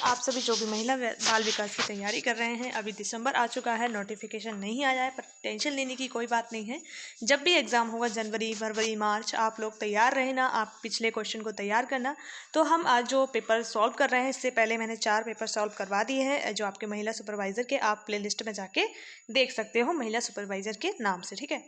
आप सभी जो भी महिला बाल विकास की तैयारी कर रहे हैं, अभी दिसंबर आ चुका है, नोटिफिकेशन नहीं आया है, पर टेंशन लेने की कोई बात नहीं है। जब भी एग्ज़ाम होगा जनवरी, फरवरी, मार्च, आप लोग तैयार रहना, आप पिछले क्वेश्चन को तैयार करना। तो हम आज जो पेपर सॉल्व कर रहे हैं, इससे पहले मैंने 4 पेपर सॉल्व करवा दिए हैं, जो आपके महिला सुपरवाइज़र के आप प्ले लिस्ट में जाके देख सकते हो महिला सुपरवाइज़र के नाम से, ठीक है।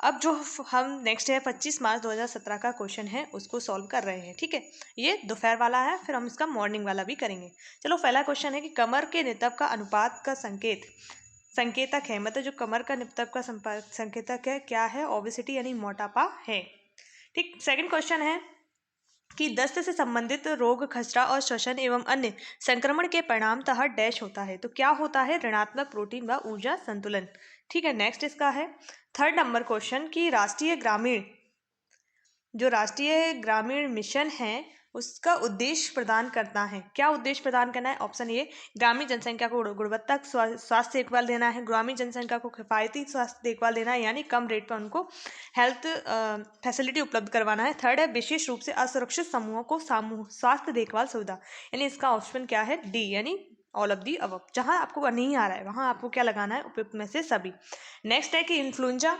अब जो हम नेक्स्ट है 25 मार्च 2017 का क्वेश्चन है, उसको सॉल्व कर रहे हैं, ठीक है। ये दोपहर वाला है, फिर हम इसका मॉर्निंग वाला भी करेंगे। चलो, पहला क्वेश्चन है कि कमर के नितंब का अनुपात का संकेतक है, मतलब जो कमर का नितंब का संकेतक है क्या है? ओबेसिटी यानी मोटापा है, ठीक। सेकंड क्वेश्चन है कि दस्त से संबंधित रोग, खसरा और श्वसन एवं अन्य संक्रमण के परिणामतः डैश होता है, तो क्या होता है? ऋणात्मक प्रोटीन व ऊर्जा संतुलन, ठीक है। नेक्स्ट इसका है थर्ड नंबर क्वेश्चन कि राष्ट्रीय ग्रामीण मिशन है, उसका उद्देश्य प्रदान करना है। क्या उद्देश्य प्रदान करना है? ऑप्शन ए, ग्रामीण जनसंख्या को गुणवत्ता स्वास्थ्य देखभाल देना है, ग्रामीण जनसंख्या को किफायती स्वास्थ्य देखभाल देना है, यानी कम रेट पर उनको हेल्थ फैसिलिटी उपलब्ध करवाना है। थर्ड है विशेष रूप से असुरक्षित समूहों को स्वास्थ्य देखभाल सुविधा, यानी इसका ऑप्शन क्या है? डी, यानी ऑल ऑफ दी अबव। जहां आपको नहीं आ रहा है वहां आपको क्या लगाना है? उपयुक्त में से सभी। नेक्स्ट है कि इन्फ्लुएंजा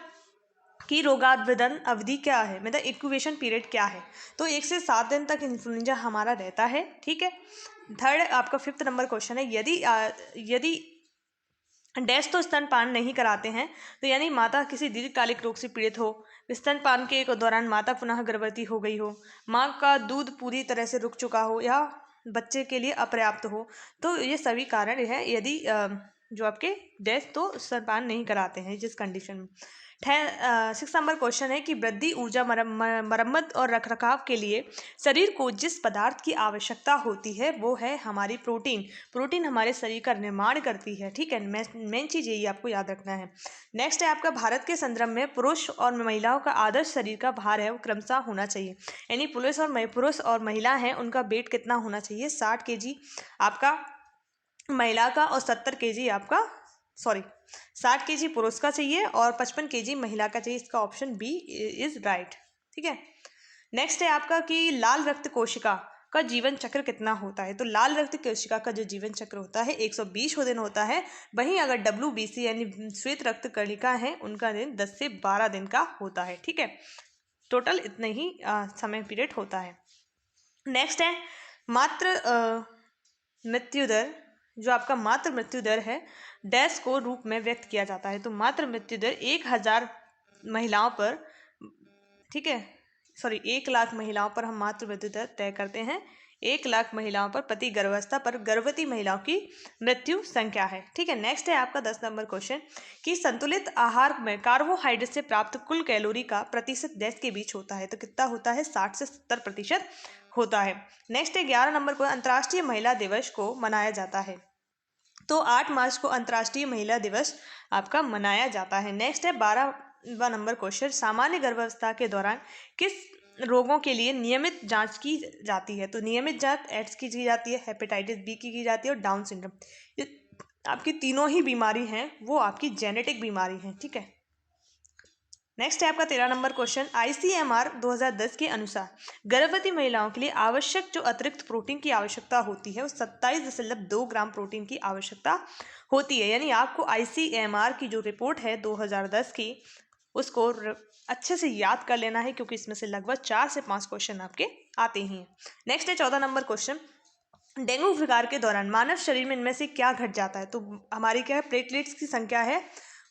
की रोगावधान अवधि क्या है, मतलब इंक्यूबेशन पीरियड क्या है? तो 1 से 7 दिन तक इन्फ्लुएंजा हमारा रहता है, ठीक है। थर्ड आपका फिफ्थ नंबर क्वेश्चन है, यदि डैश तो स्तनपान नहीं कराते हैं, तो यानी माता किसी दीर्घकालिक रोग से पीड़ित हो, स्तनपान के दौरान माता पुनः गर्भवती हो गई हो, माँ का दूध पूरी तरह से रुक चुका हो, या बच्चे के लिए अपर्याप्त हो, तो ये सभी कारण है यदि जो आपके डैश तो स्तनपान नहीं कराते हैं जिस कंडीशन में। 6 नंबर क्वेश्चन है कि वृद्धि, ऊर्जा, मरम्मत और रखरखाव के लिए शरीर को जिस पदार्थ की आवश्यकता होती है वो है हमारी प्रोटीन हमारे शरीर का निर्माण करती है, ठीक है। मेन चीज़ यही आपको याद रखना है। नेक्स्ट है आपका भारत के संदर्भ में पुरुष और महिलाओं का आदर्श शरीर का भार है वो क्रमशः होना चाहिए, यानी पुरुष और महिला हैं उनका वेट कितना होना चाहिए? 60 kg आपका महिला का और 70 kg आपका 60 kg पुरुष का चाहिए और 55 kg महिला का चाहिए। इसका ऑप्शन बी इज राइट, ठीक है। नेक्स्ट है आपका कि लाल रक्त कोशिका का जीवन चक्र कितना होता है? तो लाल रक्त कोशिका का जो जीवन चक्र होता है 120 दिन होता है। वहीं अगर WBC यानी श्वेत रक्त कणिका है, उनका दिन 10 से 12 दिन का होता है, ठीक है। टोटल इतने ही समय पीरियड होता है। नेक्स्ट है मात्र मृत्यु दर। जो आपका मातृ मृत्यु दर है डैश को रूप में व्यक्त किया जाता है, तो मातृ मृत्यु दर 1000 महिलाओं पर, ठीक है, 1 लाख महिलाओं पर हम मातृ मृत्यु दर तय करते हैं। 1 लाख महिलाओं पर प्रति गर्भावस्था पर गर्भवती महिलाओं की मृत्यु संख्या है, ठीक है। नेक्स्ट है आपका 10 नंबर क्वेश्चन कि संतुलित आहार में कार्बोहाइड्रेट से प्राप्त कुल कैलोरी का प्रतिशत डैश के बीच होता है, तो कितना होता है? 60 से 70% होता है। नेक्स्ट है 11 नंबर को अंतर्राष्ट्रीय महिला दिवस को मनाया जाता है, तो 8 मार्च को अंतर्राष्ट्रीय महिला दिवस आपका मनाया जाता है। नेक्स्ट है 12वां नंबर क्वेश्चन, सामान्य गर्भावस्था के दौरान किस रोगों के लिए नियमित जांच की जाती है? तो नियमित जांच एड्स की जाती है, हेपेटाइटिस बी की जाती है और डाउन सिंड्रोम। ये आपकी तीनों ही बीमारी हैं वो आपकी जेनेटिक बीमारी हैं, ठीक है। नेक्स्ट है आपका 13 नंबर क्वेश्चन, ICMR 2010 के अनुसार गर्भवती महिलाओं के लिए आवश्यक जो अतिरिक्त प्रोटीन की आवश्यकता होती है वो 27.2 ग्राम प्रोटीन की आवश्यकता होती है, यानी आपको ICMR की जो रिपोर्ट है 2010 की उसको अच्छे से याद कर लेना है, क्योंकि इसमें से लगभग 4 से 5 क्वेश्चन आपके आते ही हैं। नेक्स्ट है 14 नंबर क्वेश्चन, डेंगू विकार के दौरान मानव शरीर में इनमें से क्या घट जाता है? तो हमारी क्या है, प्लेटलेट्स की संख्या है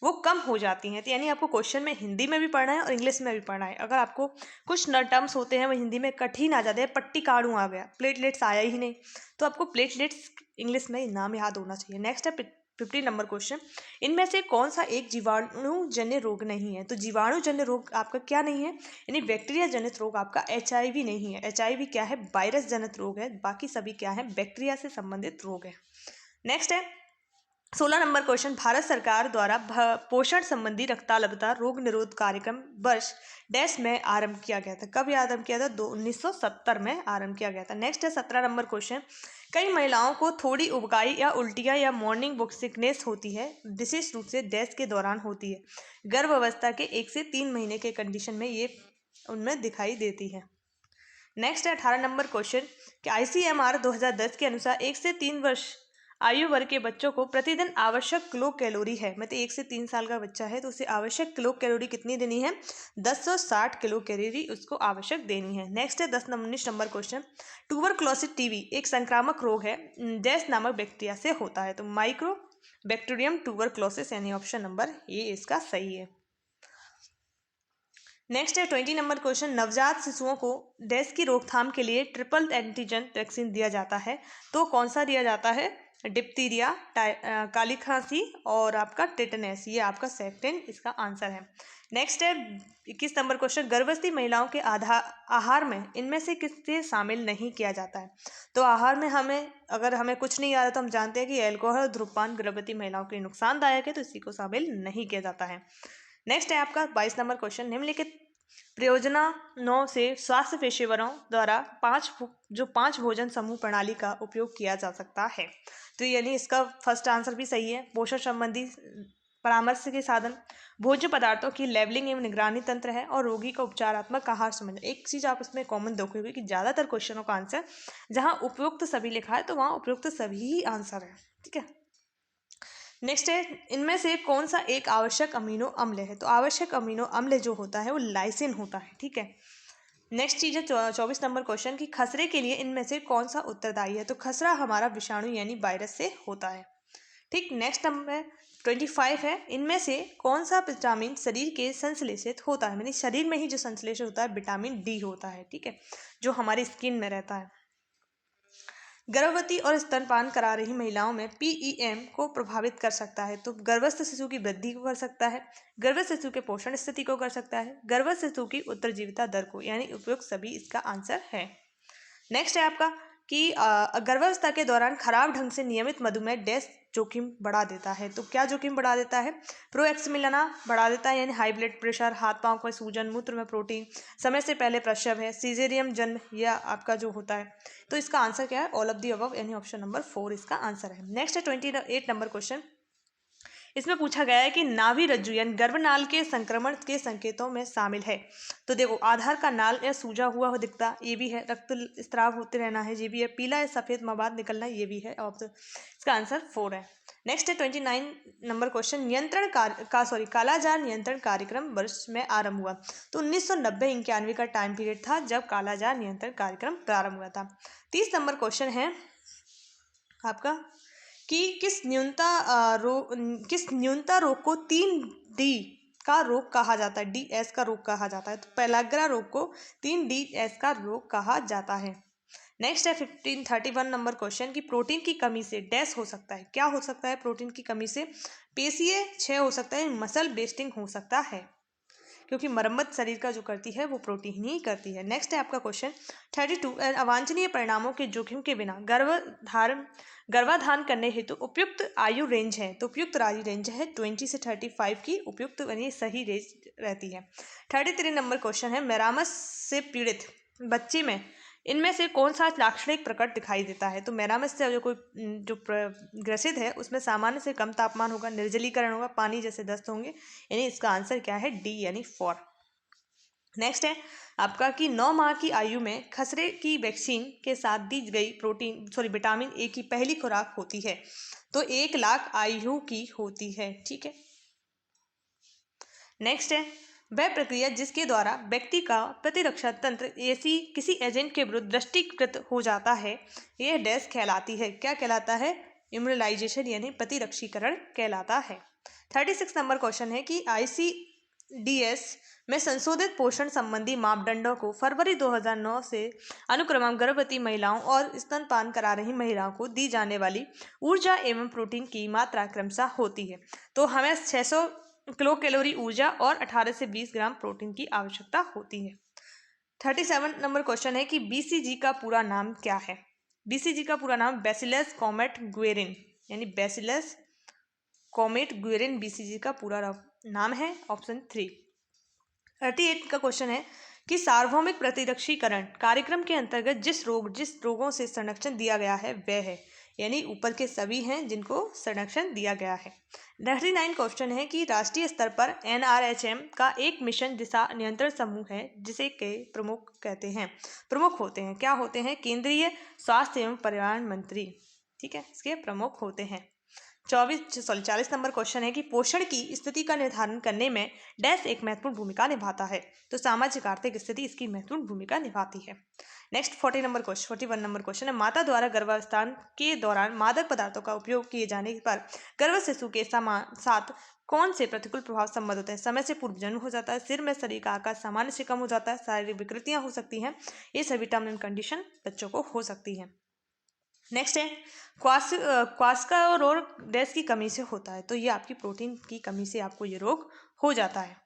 वो कम हो जाती हैं। तो यानी आपको क्वेश्चन में हिंदी में भी पढ़ना है और इंग्लिश में भी पढ़ना है। अगर आपको कुछ टर्म्स होते हैं वो हिंदी में कठिन आ जाते हैं, पट्टी काड़ू आ गया, प्लेटलेट्स आया ही नहीं, तो आपको प्लेटलेट्स इंग्लिश में नाम याद होना चाहिए। नेक्स्ट है 15 नंबर क्वेश्चन, इनमें से कौन सा एक जीवाणुजन्य रोग नहीं है? तो जीवाणुजन्य रोग आपका क्या नहीं है, यानी बैक्टीरिया जनित रोग आपका HIV नहीं है। HIV क्या है? वायरस जनित रोग है, बाकी सभी क्या है? बैक्टीरिया से संबंधित रोग है। नेक्स्ट है 16 नंबर क्वेश्चन, भारत सरकार द्वारा पोषण संबंधी रक्ताल्पता रोग निरोध कार्यक्रम वर्ष डैश में आरंभ किया गया था। कब आरंभ किया था? 1970 में आरंभ किया गया था। नेक्स्ट है 17 नंबर क्वेश्चन, कई महिलाओं को थोड़ी उबकाई या उल्टियाँ या मॉर्निंग बुक सिकनेस होती है, विशेष रूप से डैश के दौरान होती है। गर्भ अवस्था के 1 से 3 महीने के कंडीशन में ये उनमें दिखाई देती है। नेक्स्ट है 18 नंबर क्वेश्चन कि ICMR 2010 के अनुसार 1 से 3 वर्ष आयु वर्ग के बच्चों को प्रतिदिन आवश्यक किलो कैलोरी है, मतलब 1 से 3 साल का बच्चा है तो उसे आवश्यक किलो कैलोरी कितनी देनी है? 1060 किलो कैलोरी उसको आवश्यक देनी है। नेक्स्ट है 19 नंबर क्वेश्चन, ट्यूबरक्लोसिस टीबी एक संक्रामक रोग है, डैश नामक बैक्टीरिया से होता है, तो माइक्रो बैक्टीरियम ट्यूबरक्लोसिस, यानी ऑप्शन नंबर ए इसका सही है। नेक्स्ट है 20 नंबर क्वेश्चन, नवजात शिशुओं को डैश की रोकथाम के लिए ट्रिपल एंटीजन वैक्सीन दिया जाता है, तो कौन सा दिया जाता है? डिप्थीरिया, काली खांसी और आपका टेटनेस, ये आपका सेकंड इसका आंसर है। नेक्स्ट है 21 नंबर क्वेश्चन, गर्भवती महिलाओं के आहार में इनमें से किससे शामिल नहीं किया जाता है? तो आहार में अगर हमें कुछ नहीं आ रहा तो हम जानते हैं कि अल्कोहल और धूम्रपान गर्भवती महिलाओं के लिए नुकसानदायक है, तो इसी को शामिल नहीं किया जाता है। नेक्स्ट है आपका 22 नंबर क्वेश्चन, निम्नलिखित प्रयोजनों से स्वास्थ्य पेशेवरों द्वारा पांच भोजन समूह प्रणाली का उपयोग किया जा सकता है, तो यानी इसका फर्स्ट आंसर भी सही है। पोषण संबंधी परामर्श के साधन, भोज्य पदार्थों की लेबलिंग एवं निगरानी तंत्र है, और रोगी का उपचारात्मक आहार संबंध। एक चीज आप इसमें कॉमन देखोगे कि ज्यादातर क्वेश्चनों का आंसर जहां उपयुक्त सभी लिखा है तो वहां उपयुक्त सभी ही आंसर है, ठीक है। नेक्स्ट है, इनमें से कौन सा एक आवश्यक अमीनो अम्ल है? तो आवश्यक अमीनो अम्ल जो होता है वो लाइसिन होता है, ठीक है। नेक्स्ट चीज है 24 नंबर क्वेश्चन की खसरे के लिए इनमें से कौन सा उत्तरदायी है? तो खसरा हमारा विषाणु यानी वायरस से होता है, ठीक। नेक्स्ट नंबर 25 है, इनमें से कौन सा विटामिन शरीर के संश्लेषित होता है? यानी शरीर में ही जो संश्लेषित होता है विटामिन डी होता है, ठीक है, जो हमारी स्किन में रहता है। गर्भवती और स्तनपान करा रही महिलाओं में PEM को प्रभावित कर सकता है, तो गर्भस्थ शिशु की वृद्धि को कर सकता है, गर्भस्थ शिशु के पोषण स्थिति को कर सकता है, गर्भस्थ शिशु की उत्तरजीविता दर को, यानी उपयुक्त सभी इसका आंसर है। नेक्स्ट है आपका कि गर्भावस्था के दौरान खराब ढंग से नियमित मधुमेह डैश जोखिम बढ़ा देता है, तो क्या जोखिम बढ़ा देता है? प्रोएक्समिलाना बढ़ा देता है, यानी हाई ब्लड प्रेशर, हाथ पांव का सूजन, मूत्र में प्रोटीन, समय से पहले प्रसव है, सीजेरियम जन्म, या आपका जो होता है, तो इसका आंसर क्या है? ऑल ऑफ दी अबव, यानी ऑप्शन नंबर 4 इसका आंसर है। नेक्स्ट है 28 नंबर क्वेश्चन, इसमें पूछा गया है कि नाभि रज्जु यानी गर्भनाल के संक्रमण के संकेतों में शामिल है, तो देखो आधार का नाल या सूजा हुआ दिखता, ये भी है, रक्त स्राव होते रहना है, ये भी है, पीला या सफेद मवाद निकलना, ये भी है, और इसका आंसर 4 है। नेक्स्ट है 29 नंबर क्वेश्चन, कालाजार नियंत्रण कार्यक्रम वर्ष में आरंभ हुआ, तो 1990-91 का टाइम पीरियड था जब कालाजार नियंत्रण कार्यक्रम प्रारंभ हुआ था। 30 नंबर क्वेश्चन है आपका कि किस न्यूनता रोग को 3D का रोग कहा जाता है? DS का रोग कहा जाता है, तो पेलाग्रा रोग को 3DS का रोग कहा जाता है। नेक्स्ट है 31 नंबर क्वेश्चन की प्रोटीन की कमी से डैश हो सकता है, क्या हो सकता है? प्रोटीन की कमी से पेशीय क्षय हो सकता है, मसल वेस्टिंग हो सकता है, क्योंकि मरम्मत शरीर का जो करती है वो प्रोटीन ही करती है। नेक्स्ट है आपका क्वेश्चन 32, अवांछनीय परिणामों के जोखिम के बिना गर्भाधान करने हेतु उपयुक्त आयु रेंज है, तो उपयुक्त आयु रेंज है 20 से 35 की उपयुक्त यानी सही रेंज रहती है। 33 नंबर क्वेश्चन है, मेरामस से पीड़ित बच्चे में इनमें से कौन सा लाक्षणिक प्रकट दिखाई देता है? तो मेरामस से जो ग्रसित है उसमें सामान्य से कम तापमान होगा, निर्जलीकरण होगा, पानी जैसे दस्त होंगे, यानी इसका आंसर क्या है? D यानी 4। नेक्स्ट है आपका कि 9 माह की आयु में खसरे की वैक्सीन के साथ दी गई विटामिन A की पहली खुराक होती है, तो 1 लाख आयु की होती है, ठीक है। नेक्स्ट है वह प्रक्रिया जिसके द्वारा व्यक्ति का प्रतिरक्षा तंत्र किसी एजेंट के विरुद्ध दृष्टिकृत हो जाता है, यह डैश कहलाती है, क्या कहलाता है? इम्यूनलाइजेशन यानी प्रतिरक्षीकरण कहलाता है। 36 नंबर क्वेश्चन है कि ICDS में संशोधित पोषण संबंधी मापदंडों को फरवरी 2009 से अनुक्रम गर्भवती महिलाओं और स्तनपान करा रही महिलाओं को दी जाने वाली ऊर्जा एवं प्रोटीन की मात्रा क्रमशः होती है, तो हमें 600 किलो कैलोरी ऊर्जा और 18 से 20 ग्राम प्रोटीन की आवश्यकता होती है। 37 नंबर क्वेश्चन है कि BCG का पूरा नाम क्या है? BCG का पूरा नाम बैसिलस कॉमेट गुएरिन, यानी बैसिलस कॉमेट गुएरिन BCG का पूरा नाम है, ऑप्शन 3। 38 का क्वेश्चन है कि सार्वभौमिक प्रतिरक्षीकरण कार्यक्रम के अंतर्गत जिस रोगों से संरक्षण दिया गया है वह है, यानी ऊपर के सभी हैं जिनको संरक्षण दिया गया है। 39 क्वेश्चन है कि राष्ट्रीय स्तर पर NRHM का एक मिशन दिशा नियंत्रण समूह है जिसे के प्रमुख कहते हैं, प्रमुख होते हैं, क्या होते हैं? केंद्रीय स्वास्थ्य एवं पर्यावरण मंत्री, ठीक है, इसके प्रमुख होते हैं। 40 नंबर क्वेश्चन है कि पोषण की स्थिति का निर्धारण करने में डैश एक महत्वपूर्ण भूमिका निभाता है, तो सामाजिक आर्थिक स्थिति इसकी महत्वपूर्ण भूमिका निभाती है। नेक्स्ट 41 नंबर क्वेश्चन है माता द्वारा गर्भावस्थान के दौरान मादक पदार्थों का उपयोग किए जाने पर गर्भ शिशु के साथ कौन से प्रतिकूल प्रभाव संबंध होते हैं? समय से पूर्व जन्म हो जाता है, सिर में शरीर का आकार सामान्य से कम हो जाता है, शारीरिक विकृतियां हो सकती हैं, ये सभी टर्म एंड कंडीशन बच्चों को हो सकती है। नेक्स्ट है क्वास्का रोग डैश की कमी से होता है, तो ये आपकी प्रोटीन की कमी से आपको ये रोग हो जाता है।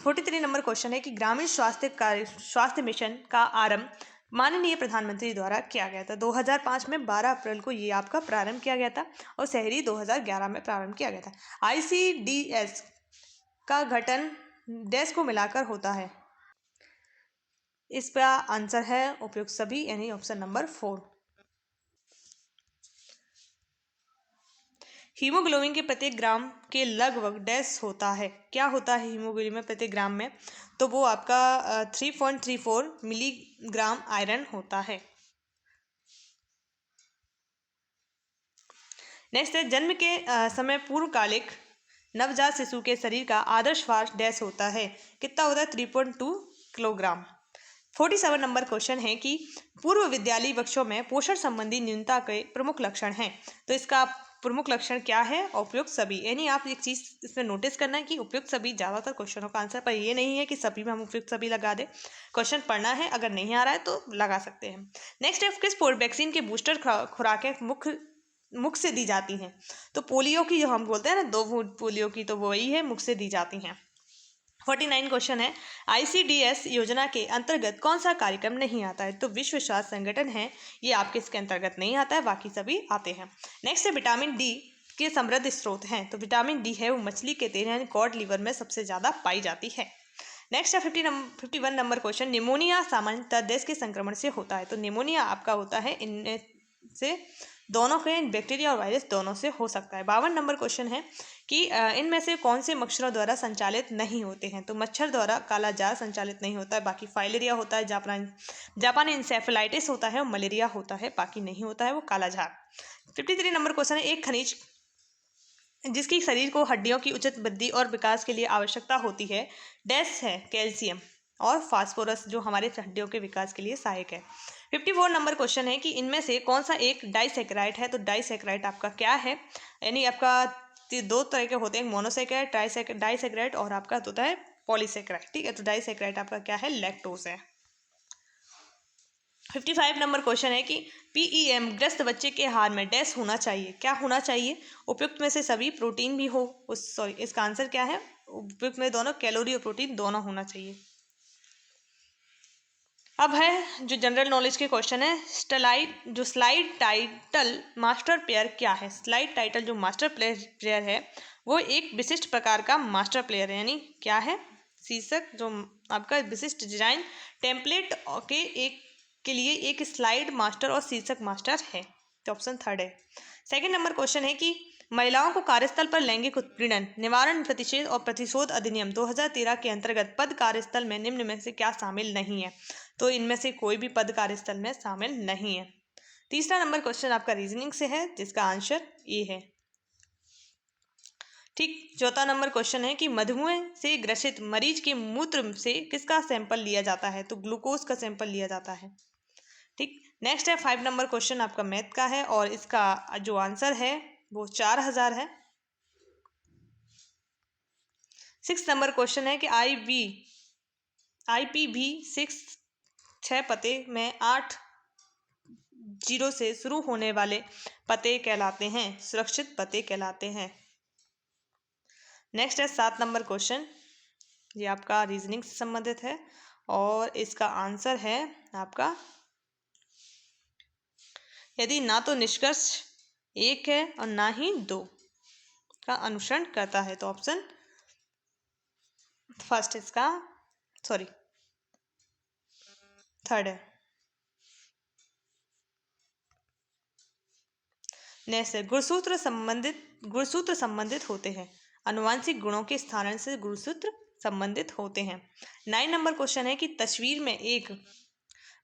43 नंबर क्वेश्चन है कि ग्रामीण स्वास्थ्य मिशन का आरंभ माननीय प्रधानमंत्री द्वारा किया गया था। 2005 में 12 अप्रैल को ये आपका प्रारंभ किया गया था और शहरी 2011 में प्रारंभ किया गया था। ICDS का गठन डैश को मिलाकर होता है, इसका आंसर है उपयुक्त सभी, यानी ऑप्शन नंबर 4। हीमोग्लोबिन के प्रत्येक ग्राम के लगभग डैश होता है, क्या होता है हीमोग्लोबिन में प्रत्येक ग्राम में? तो वो आपका 3.34 मिलीग्राम आयरन होता है। नेक्स्ट है जन्म के समय पूर्वकालिक नवजात शिशु के शरीर का आदर्श भार डैश होता है, कितना होता है? 3.2 किलोग्राम। 47 नंबर क्वेश्चन है कि पूर्व विद्यालयी बच्चों में पोषण संबंधी न्यूनता के प्रमुख लक्षण हैं, तो इसका प्रमुख लक्षण क्या है? उपयुक्त सभी, यानी आप एक चीज इसमें नोटिस करना है कि उपयुक्त सभी ज्यादातर क्वेश्चनों का आंसर, पर ये नहीं है कि सभी में हम उपयुक्त सभी लगा दे, क्वेश्चन पढ़ना है, अगर नहीं आ रहा है तो लगा सकते हैं। नेक्स्ट है किस वैक्सीन के बूस्टर खुराकें मुख से दी जाती हैं? तो पोलियो की जो हम बोलते हैं ना, 2 पोलियो की, तो वही है, मुख से दी जाती हैं। 49 क्वेश्चन है ICDS योजना के अंतर्गत कौन सा कार्यक्रम नहीं आता है? तो विश्व स्वास्थ्य संगठन है, ये आपके इसके अंतर्गत नहीं आता है, बाकी सभी आते हैं। नेक्स्ट है विटामिन डी के समृद्ध स्रोत हैं, तो विटामिन डी है वो मछली के तेल यानी कॉड लिवर में सबसे ज्यादा पाई जाती है। नेक्स्ट है 51 नंबर क्वेश्चन निमोनिया सामान्यतः डैश के संक्रमण से होता है, तो निमोनिया आपका होता है इनमें से दोनों के, बैक्टीरिया और वायरस दोनों से हो सकता है। 52 नंबर क्वेश्चन है कि इनमें से कौन से मच्छरों द्वारा संचालित नहीं होते हैं? तो मच्छर द्वारा कालाजार संचालित नहीं होता है, बाकी फाइलेरिया होता है, जापानी इंसेफेलाइटिस होता है और मलेरिया होता है, बाकी नहीं होता है वो कालाजार। 53 नंबर क्वेश्चन है एक खनिज जिसकी शरीर को हड्डियों की उचित वृद्धि और विकास के लिए आवश्यकता होती है डैश है कैल्शियम और फास्फोरस, जो हमारे हड्डियों के विकास के लिए सहायक है। 54 नंबर क्वेश्चन है कि इनमें से कौन सा एक डाइसैकेराइड है? तो डाइसैकेराइड आपका क्या है? यानी आपका 2 तरह के होते हैं, मोनोसैकेराइड, डाइसैकेराइड और आपका होता है पॉलीसैकेराइड, ठीक है। तो डाइसैकेराइड आपका क्या है? लैक्टोज है। 55 नंबर क्वेश्चन है कि PEM ग्रस्त बच्चे के आहार में डैश होना चाहिए, क्या होना चाहिए? उपयुक्त में से सभी, प्रोटीन भी हो, सॉरी इसका आंसर क्या है? उपयुक्त में दोनों, कैलोरी और प्रोटीन दोनों होना चाहिए। अब है जो जनरल नॉलेज के क्वेश्चन है स्लाइड टाइटल मास्टर प्लेयर क्या है? स्लाइड टाइटल जो मास्टर प्लेयर है वो एक विशिष्ट प्रकार का मास्टर प्लेयर है, यानी क्या है? शीर्षक जो आपका विशिष्ट डिजाइन टेम्पलेट के लिए एक स्लाइड मास्टर और शीर्षक मास्टर है, तो ऑप्शन 3 है। सेकंड नंबर क्वेश्चन है कि महिलाओं को कार्यस्थल पर लैंगिक उत्पीड़न निवारण प्रतिषेध और प्रतिशोध अधिनियम 2013 के अंतर्गत पद कार्यस्थल में निम्न में से क्या शामिल नहीं है? तो इनमें से कोई भी पद कार्यस्थल में शामिल नहीं है। तीसरा नंबर क्वेश्चन आपका रीजनिंग से है, जिसका आंसर ए है, ठीक। चौथा नंबर क्वेश्चन है कि मधुमेह से ग्रसित मरीज के मूत्र से किसका सैंपल लिया जाता है? तो ग्लूकोज का सैंपल लिया जाता है, ठीक। नेक्स्ट है 5 नंबर क्वेश्चन आपका मैथ का है और इसका जो आंसर है वो 4000 है। 6 नंबर क्वेश्चन है कि IPv6 6 पते में 8 0 से शुरू होने वाले पते कहलाते हैं, सुरक्षित पते कहलाते हैं। नेक्स्ट है 7 नंबर क्वेश्चन, ये आपका रीजनिंग से संबंधित है और इसका आंसर है आपका यदि ना तो निष्कर्ष 1 है और ना ही 2 का अनुसरण करता है, तो ऑप्शन फर्स्ट इसका थर्ड है। नेक्स्ट है गुणसूत्र संबंधित होते हैं। आनुवांशिक गुणों के स्थान से गुणसूत्र संबंधित होते हैं। 9 नंबर क्वेश्चन है कि तस्वीर में एक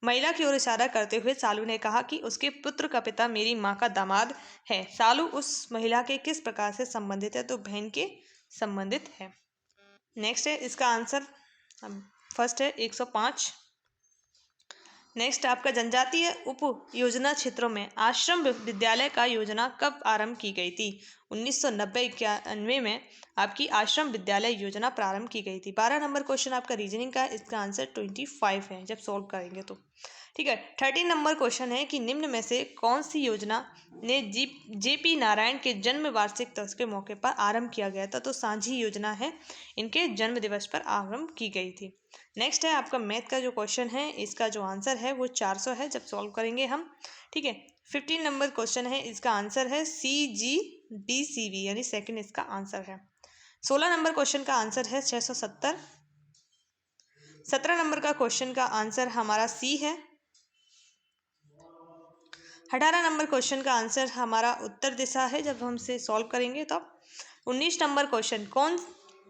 महिला की ओर इशारा करते हुए सालू ने कहा कि उसके पुत्र का पिता मेरी माँ का दामाद है। सालू उस महिला के किस प्रकार से संबंधित है? तो बहन के संबंधित है। नेक्स्ट है इसका आंसर फर्स्ट है 105। नेक्स्ट आपका जनजातीय उप योजना क्षेत्रों में आश्रम विद्यालय का योजना कब आरंभ की गई थी? 1990-91 में आपकी आश्रम विद्यालय योजना प्रारंभ की गई थी। 12 नंबर क्वेश्चन आपका रीजनिंग का, इसका आंसर 25 है जब सॉल्व करेंगे तो। ठीक है। 13 नंबर क्वेश्चन है कि निम्न में से कौन सी योजना ने जेपी नारायण के जन्म वार्षिक के मौके पर आरंभ किया गया था? तो सांझी योजना है, इनके जन्म दिवस पर आरंभ की गई थी। नेक्स्ट है आपका मैथ का जो क्वेश्चन है, इसका जो आंसर है वो 400 है जब सॉल्व करेंगे हम। ठीक है। 15 नंबर क्वेश्चन है, इसका आंसर है CGDCV यानी सेकंड इसका आंसर है। 16 नंबर क्वेश्चन का आंसर है 670। 17 नंबर का क्वेश्चन का आंसर हमारा C है। 18 नंबर क्वेश्चन का आंसर हमारा उत्तर दिशा है जब हम से सॉल्व करेंगे तब। 19 नंबर क्वेश्चन, कौन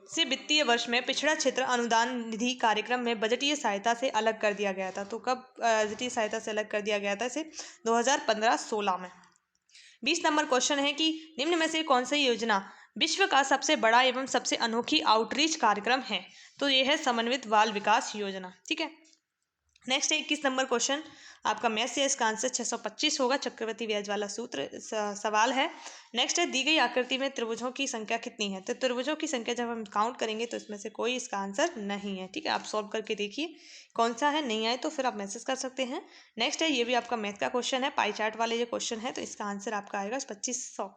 से वित्तीय वर्ष में पिछड़ा क्षेत्र अनुदान निधि कार्यक्रम में बजटीय सहायता से अलग कर दिया गया था? तो कब बजटीय सहायता से अलग कर दिया गया था? इसे 2015-16 में। 20 नंबर क्वेश्चन है कि निम्न में से कौन सी योजना विश्व का सबसे बड़ा एवं सबसे अनोखी आउटरीच कार्यक्रम है? तो यह है समन्वित बाल विकास योजना। ठीक है। नेक्स्ट है 21 नंबर क्वेश्चन आपका मैथ से, इसका आंसर 625 होगा। चक्रवर्ती ब्याज वाला सूत्र सवाल है। नेक्स्ट है दी गई आकृति में त्रिभुजों की संख्या कितनी है? तो त्रिभुजों की संख्या जब हम काउंट करेंगे तो इसमें से कोई इसका आंसर नहीं है। ठीक है, आप सॉल्व करके देखिए कौन सा है, नहीं आए तो फिर आप मैसेज कर सकते हैं। नेक्स्ट है ये भी आपका मैथ का क्वेश्चन है, पाई चार्ट वाले ये क्वेश्चन है, तो इसका आंसर आपका आएगा 2500,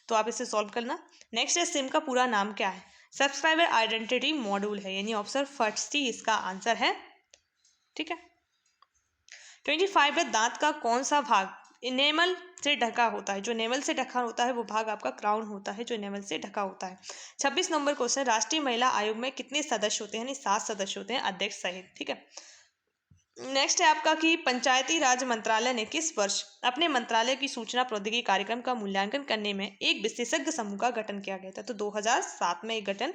तो आप इसे सॉल्व करना। नेक्स्ट है सिम का पूरा नाम क्या है? सब्सक्राइबर आइडेंटिटी मॉड्यूल है, यानी ऑप्शन फर्स्ट इसका आंसर है। ठीक है। 25 है दांत का कौन सा भाग इनेमल से ढका होता है? जो इनेमल से ढका होता है वो भाग आपका क्राउन होता है, जो इनेमल से ढका होता है। 26 नंबर क्वेश्चन, राष्ट्रीय महिला आयोग में कितने सदस्य होते हैं? यानी 7 सदस्य होते हैं, अध्यक्ष सहित। ठीक है। नेक्स्ट है आपका कि पंचायती राज मंत्रालय ने किस वर्ष अपने मंत्रालय की सूचना प्रौद्योगिकी कार्यक्रम का मूल्यांकन करने में एक विशेषज्ञ समूह का गठन किया गया था? तो 2007 में एक गठन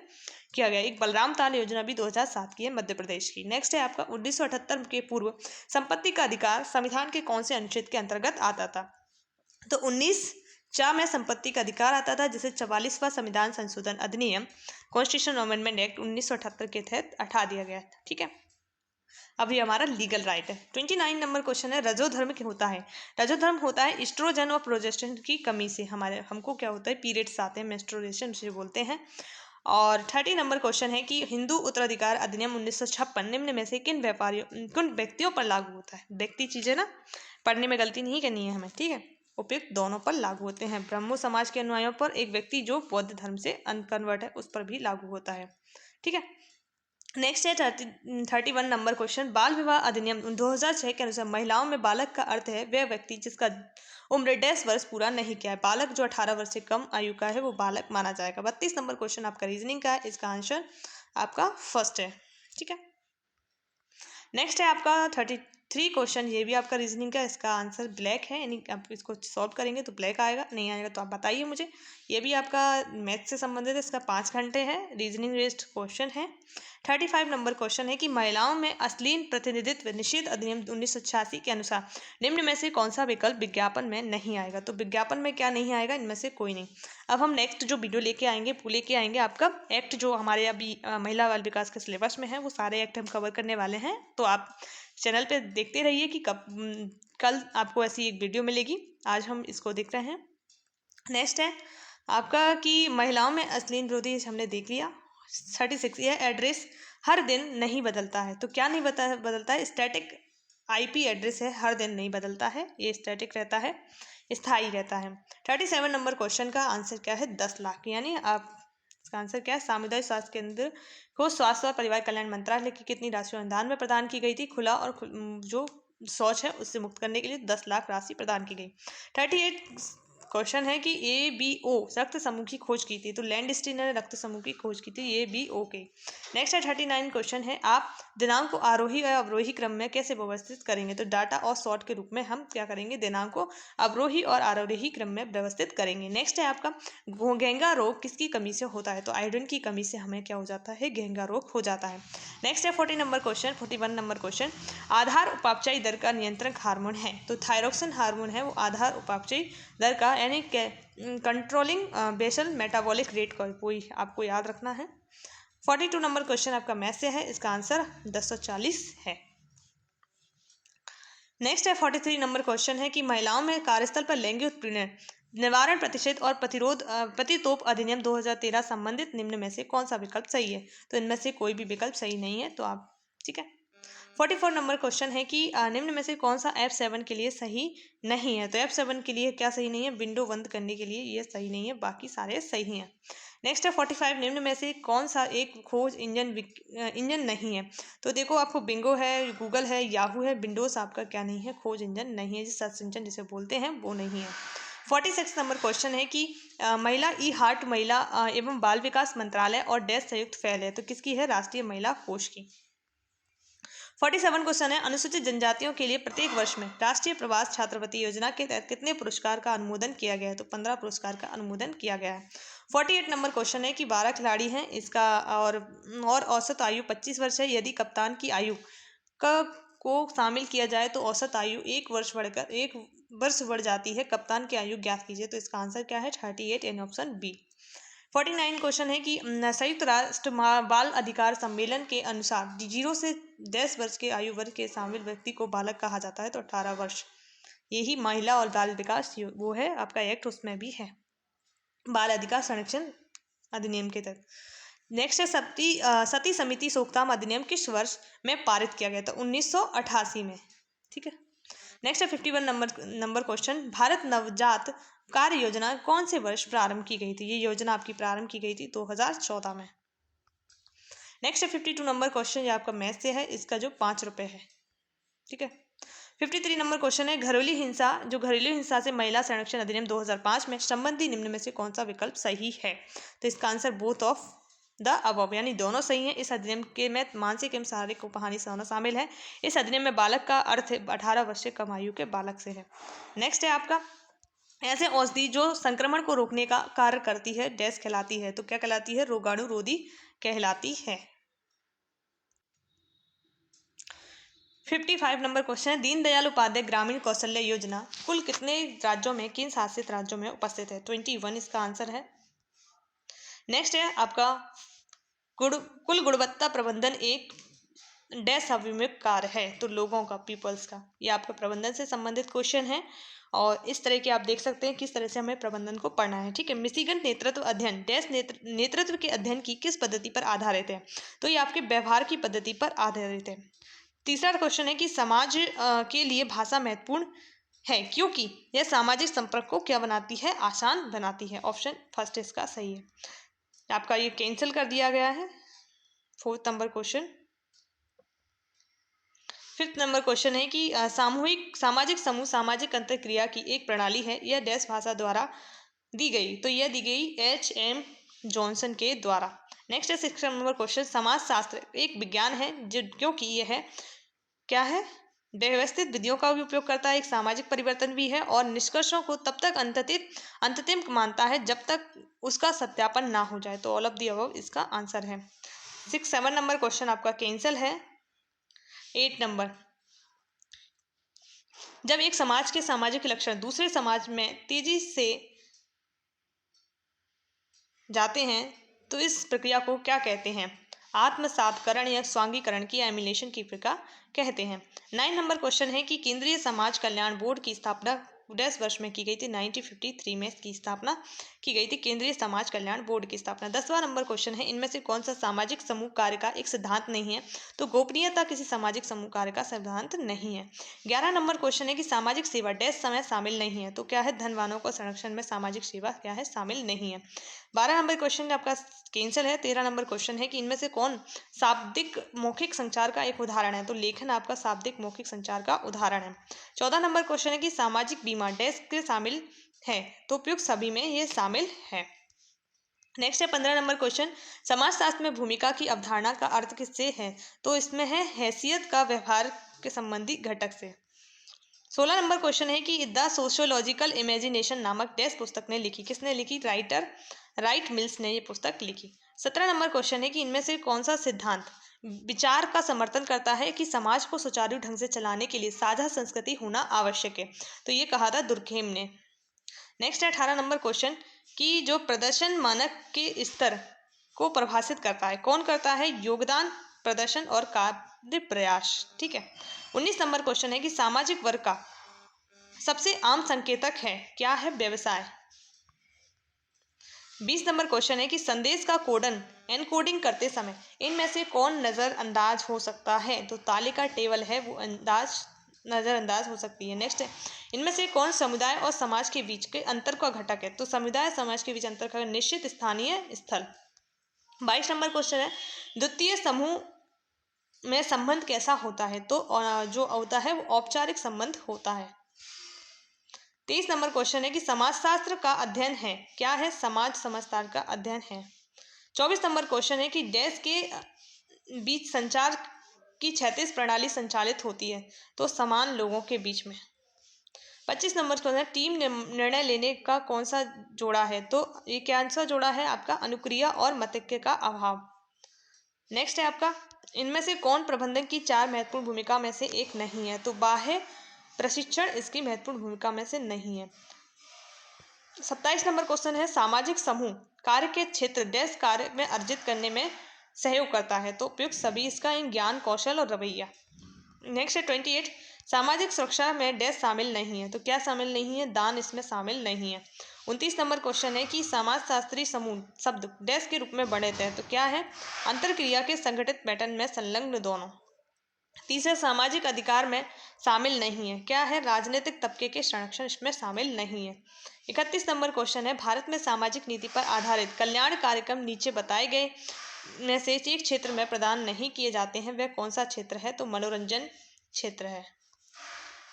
किया गया। एक बलराम ताल योजना भी 2007 की है, मध्य प्रदेश की। नेक्स्ट है आपका 1978 के पूर्व संपत्ति का अधिकार संविधान के कौन से अनुच्छेद के अंतर्गत आता था? तो 19 में संपत्ति का अधिकार आता था, जिसे 44वां संविधान संशोधन अधिनियम कॉन्स्टिट्यूशन अमेंडमेंट एक्ट 1978 के तहत हटा दिया गया था। ठीक है, अभी हमारा लीगल राइट है। 29 नंबर क्वेश्चन है रजोधर्म क्या होता है? रजोधर्म होता है एस्ट्रोजन और प्रोजेस्टेरोन की कमी से हमको क्या होता है, पीरियड्स आते हैं, मेंस्ट्रुएशन उसे बोलते हैं। और 30 नंबर क्वेश्चन है कि हिंदू उत्तराधिकार अधिनियम 1956 निम्न में से किन व्यक्तियों पर लागू होता है? व्यक्ति चीजें ना पढ़ने में गलती नहीं करनी है हमें। ठीक है, उपयुक्त दोनों पर लागू होते हैं। ब्रह्मो समाज के अनुयायियों पर, एक व्यक्ति जो बौद्ध धर्म से अनकन्वर्ट है उस पर भी लागू होता है। ठीक है। नेक्स्ट है 31 नंबर क्वेश्चन, बाल विवाह अधिनियम 2006 के अनुसार महिलाओं में बालक का अर्थ है वह व्यक्ति जिसका उम्र 10 वर्ष पूरा नहीं किया है। बालक जो 18 वर्ष से कम आयु का है वो बालक माना जाएगा। 32 नंबर क्वेश्चन आपका रीजनिंग का है, इसका आंसर आपका फर्स्ट है। ठीक है। नेक्स्ट है आपका 33 क्वेश्चन, ये भी आपका रीजनिंग का, इसका आंसर ब्लैक है, यानी आप इसको सॉल्व करेंगे तो ब्लैक आएगा, नहीं आएगा तो आप बताइए मुझे। ये भी आपका मैथ से संबंधित है, इसका 5 घंटे है, रीजनिंग बेस्ड क्वेश्चन है। 35 नंबर क्वेश्चन है कि महिलाओं में अश्लील प्रतिनिधित्व निषेध अधिनियम 1986 के अनुसार निम्न में से कौन सा विकल्प विज्ञापन में नहीं आएगा? तो विज्ञापन में क्या नहीं आएगा? इनमें से कोई नहीं। अब हम नेक्स्ट जो वीडियो लेके आएंगे आपका एक्ट जो हमारे अभी महिला बाल विकास के सिलेबस में है, वो सारे एक्ट हम कवर करने वाले हैं, तो आप चैनल पे देखते रहिए कि कल आपको ऐसी एक वीडियो मिलेगी। आज हम इसको देख रहे हैं। नेक्स्ट है आपका कि महिलाओं में अश्लील विरोधी हमने देख लिया। 36 यह एड्रेस हर दिन नहीं बदलता है, तो क्या नहीं बदलता है? स्टैटिक IP एड्रेस है, हर दिन नहीं बदलता है, ये स्टैटिक रहता है, स्थायी रहता है। 37 नंबर क्वेश्चन का आंसर क्या है? 10 लाख, यानी आप इसका आंसर क्या है? सामुदायिक स्वास्थ्य केंद्र को स्वास्थ्य और परिवार कल्याण मंत्रालय की कितनी राशि अनुदान में प्रदान की गई थी? खुला और जो शौच है उससे मुक्त करने के लिए 10 लाख राशि प्रदान की गई। 38 क्वेश्चन है कि ABO रक्त समूह की खोज की थी, तो लैंडस्टीन ने रक्त समूह की खोज की थी ABO के। नेक्स्ट है 39 क्वेश्चन है, आप दिनांक को आरोही और अवरोही क्रम में कैसे व्यवस्थित करेंगे, तो डाटा और सॉर्ट के रूप में हम क्या करेंगे, दिनांक को अवरोही और आरोही क्रम में व्यवस्थित करेंगे। नेक्स्ट है आपका घेंगा रोग किसकी कमी से होता है, तो आयोडीन की कमी से हमें क्या हो जाता है, घेंगा रोग हो जाता है। नेक्स्ट है 41 नंबर क्वेश्चन, आधार उपापचय दर का नियंत्रण हार्मोन है, तो थायरोक्सिन हार्मोन है वो आधार उपापचय दर का यानी कंट्रोलिंग बेसल मेटाबॉलिक रेट का कोई आपको याद रखना है। 42 नंबर क्वेश्चन आपका मैथ से है, इसका आंसर 1040 है। नेक्स्ट है 43 नंबर क्वेश्चन है कि महिलाओं में कार्यस्थल पर लैंगिक उत्पीड़न निवारण प्रतिषेध और प्रतिरोध प्रतितोप अधिनियम 2013 संबंधित निम्न में से कौन सा विकल्प सही है, तो इनमें से कोई भी विकल्प सही नहीं है, तो आप ठीक है। 44 नंबर क्वेश्चन है कि निम्न में से कौन सा F7 के लिए सही नहीं है, तो F7 के लिए क्या सही नहीं है, विंडो बंद करने के लिए ये सही नहीं है, बाकी सारे सही हैं। नेक्स्ट है 45, निम्न में से कौन सा एक खोज इंजन नहीं है, तो देखो आपको बिंगो है, गूगल है, याहू है, विंडोज आपका क्या नहीं है, खोज इंजन नहीं है, जिस सर्च इंजन जिसे बोलते हैं वो नहीं है। 46 नंबर क्वेश्चन है कि महिला हार्ट महिला एवं बाल विकास मंत्रालय और डैश संयुक्त पहल है, तो किसकी है, राष्ट्रीय महिला कोष की। 47 क्वेश्चन है, अनुसूचित जनजातियों के लिए प्रत्येक वर्ष में राष्ट्रीय प्रवास छात्रवृत्ति योजना के तहत कितने पुरस्कार का अनुमोदन किया गया है, तो 15 पुरस्कार का अनुमोदन किया गया है। 48 नंबर क्वेश्चन है कि 12 खिलाड़ी हैं इसका और औसत आयु 25 वर्ष है, यदि कप्तान की आयु को शामिल किया जाए तो औसत आयु 1 वर्ष बढ़ जाती है, कप्तान की आयु ज्ञात कीजिए, तो इसका आंसर क्या है, 38 एन ऑप्शन बी। 49 क्वेश्चन है कि संयुक्त राष्ट्र बाल अधिकार सम्मेलन के अनुसार 0 से 10 वर्ष के आयु वर्ग के शामिल व्यक्ति को बालक कहा जाता है, तो 18 वर्ष यही महिला और बाल विकास वो है आपका एक्ट, उसमें भी है बाल अधिकार संरक्षण अधिनियम के तहत। नेक्स्ट है सती समिति सोकताम अधिनियम किस वर्ष में पारित किया गया था, 1988 में, ठीक है। नेक्स्ट है 51 नंबर क्वेश्चन, भारत नवजात कार्य योजना कौन से वर्ष प्रारंभ की गई थी, ये योजना आपकी प्रारंभ की गई थी 2014 में। नेक्स्ट है 52 नंबर क्वेश्चन, ये आपका मैथ से है, इसका जो 5 रुपए है, ठीक है। 53 नंबर क्वेश्चन है, घरेलू हिंसा से महिला संरक्षण अधिनियम 2005 में संबंधी निम्न में से कौन सा विकल्प सही है, तो इसका answer both of the above यानी दोनों सही हैं। इस अधिनियम के में मानसिक एवं शारीरिक उपहानि होना शामिल है। इस अधिनियम में बालक का अर्थ 18 वर्ष से कम आयु के बालक से है। नेक्स्ट है आपका ऐसे औषधि जो संक्रमण को रोकने का कार्य करती है डैश कहलाती है, तो क्या कहलाती है, रोगाणुरोधी कहलाती है। 55 नंबर क्वेश्चन है, दीनदयाल उपाध्याय ग्रामीण कौशल्य योजना कुल कितने राज्यों में, किन शासित राज्यों में उपस्थित है, 21 इसका आंसर है। नेक्स्ट है आपका कुल गुणवत्ता प्रबंधन एक डैश अभिमुख कार्य है, तो लोगों का, पीपल्स का, ये आपका प्रबंधन से संबंधित क्वेश्चन है। और इस तरह के आप देख सकते हैं किस तरह से हमें प्रबंधन को पढ़ना है, ठीक है। मिशिगन नेतृत्व अध्ययन डैश नेतृत्व के अध्ययन की किस पद्धति पर आधारित है, तो ये आपके व्यवहार की पद्धति पर आधारित है। तीसरा क्वेश्चन है कि समाज के लिए भाषा महत्वपूर्ण है क्योंकि यह सामाजिक संपर्क को क्या बनाती है, आसान बनाती है। ऑप्शन फर्स्ट इसका सही है, आपका ये कैंसिल कर दिया गया है। 4th number question. 5th number question है कि सामाजिक समूह सामाजिक अंतरक्रिया की एक प्रणाली है, यह डैश भाषा द्वारा दी गई, तो यह दी गई H.M. जॉनसन के द्वारा। नेक्स्ट है 6th नंबर क्वेश्चन, समाजशास्त्र एक विज्ञान है जो क्योंकि यह क्या है, व्यवस्थित विधियों का भी उपयोग करता है, एक सामाजिक परिवर्तन भी है और निष्कर्षों को तब तक अंततम मानता है जब तक उसका सत्यापन ना हो जाए, तो ऑल ऑफ द अबव इसका आंसर है। 7 नंबर क्वेश्चन आपका कैंसिल है। 8 नंबर, जब एक समाज के सामाजिक लक्षण दूसरे समाज में तेजी से जाते हैं तो इस प्रक्रिया को क्या कहते हैं, आत्मसातकरण या स्वांगीकरण की एमिलेशन की प्रक्रिया कहते हैं। 9 नंबर क्वेश्चन है कि केंद्रीय समाज कल्याण बोर्ड की स्थापना डैश वर्ष में की गई थी, 1953 में इसकी स्थापना की गई थी, केंद्रीय समाज कल्याण बोर्ड की स्थापना। 10वां नंबर क्वेश्चन है, इनमें से कौन सा सामाजिक समूह कार्य का एक सिद्धांत नहीं है, तो गोपनीयता किसी सामाजिक समूह कार्य का सिद्धांत नहीं है। 11 नंबर क्वेश्चन है कि सामाजिक सेवा डैश समय शामिल नहीं है, तो क्या है, धनवानों को संरक्षण में सामाजिक सेवा क्या है, शामिल नहीं है। 12 नंबर क्वेश्चन आपका कैंसिल है। 13 नंबर क्वेश्चन है कि इनमें से कौन शाब्दिक मौखिक संचार का एक उदाहरण है, तो लेखन आपका शाब्दिक मौखिक संचार का उदाहरण है। 14 नंबर क्वेश्चन है कि सामाजिक बीमा डैश के शामिल है, तो उपयुक्त सभी में ये शामिल है। नेक्स्ट है 15 नंबर क्वेश्चन, समाजशास्त्र में भूमिका की अवधारणा का अर्थ किससे है? तो इसमें है हैसियत का व्यवहार के संबंधी घटक से। 16 नंबर क्वेश्चन है कि द सोशियोलॉजिकल इमेजिनेशन नामक डैश पुस्तक ने लिखी, किसने लिखी? राइट मिल्स ने ये पुस्तक लिखी। 17 नंबर क्वेश्चन है कि इनमें से कौन सा सिद्धांत विचार का समर्थन करता है कि समाज को सुचारू ढंग से चलाने के लिए साझा संस्कृति होना आवश्यक है? तो ये कहा था दुर्खेम ने। नेक्स्ट है 18 नंबर क्वेश्चन कि जो प्रदर्शन मानक के स्तर को परिभाषित करता है, कौन करता है? योगदान, प्रदर्शन और कार्य प्रयास। ठीक है। 19 नंबर क्वेश्चन है कि सामाजिक वर्ग का सबसे आम संकेतक है, क्या है? व्यवसाय। 20 नंबर क्वेश्चन है कि संदेश का कोडन एनकोडिंग करते समय इनमें से कौन नजरअंदाज हो सकता है? तो तालिका टेबल है वो नजरअंदाज हो सकती है। नेक्स्ट है, इनमें से कौन समुदाय और समाज के बीच के अंतर का घटक है? तो समुदाय समाज के बीच अंतर का निश्चित स्थानीय स्थल। 22 नंबर क्वेश्चन है, द्वितीय समूह में संबंध कैसा होता है? तो जो होता है वो औपचारिक संबंध होता है। 23 नंबर क्वेश्चन है कि समाजशास्त्र का अध्ययन है, क्या है? समाज समझदार का अध्ययन है। 24 नंबर क्वेश्चन है कि डैश के बीच संचार की क्षैतिज प्रणाली संचालित होती है, तो समान लोगों के बीच में। 25 नंबर क्वेश्चन है, टीम निर्णय लेने का कौन सा जोड़ा है? तो ये क्या सा जोड़ा है आपका? अनुक्रिया और मतैक्य का अभाव। नेक्स्ट है आपका, इनमें से कौन प्रबंधन की 4 महत्वपूर्ण भूमिका में से एक नहीं है? तो बाह्य प्रशिक्षण इसकी महत्वपूर्ण भूमिका में से नहीं है। 27 नंबर क्वेश्चन है, सामाजिक समूह कार्य के क्षेत्र डैश कार्य में अर्जित करने में सहयोग करता है? तो उपयुक्त सभी इसका इन ज्ञान, कौशल और रवैया। नेक्स्ट है 28, सामाजिक सुरक्षा में डैश शामिल नहीं है? तो क्या शामिल नहीं है? दान इसमें शामिल नहीं है। 29 नंबर क्वेश्चन है कि समाजशास्त्री समूह शब्द डैश के रूप में बढ़ते हैं? तो क्या है? अंतरक्रिया के संगठित पैटर्न में संलग्न दोनों। तीसरा, सामाजिक अधिकार में शामिल नहीं है, क्या है? राजनीतिक तबके के संरक्षण इसमें शामिल नहीं है। 31 नंबर क्वेश्चन है, भारत में सामाजिक नीति पर आधारित कल्याण कार्यक्रम नीचे बताए गए में से एक क्षेत्र में प्रदान नहीं किए जाते हैं, वह कौन सा क्षेत्र है? तो मनोरंजन क्षेत्र है।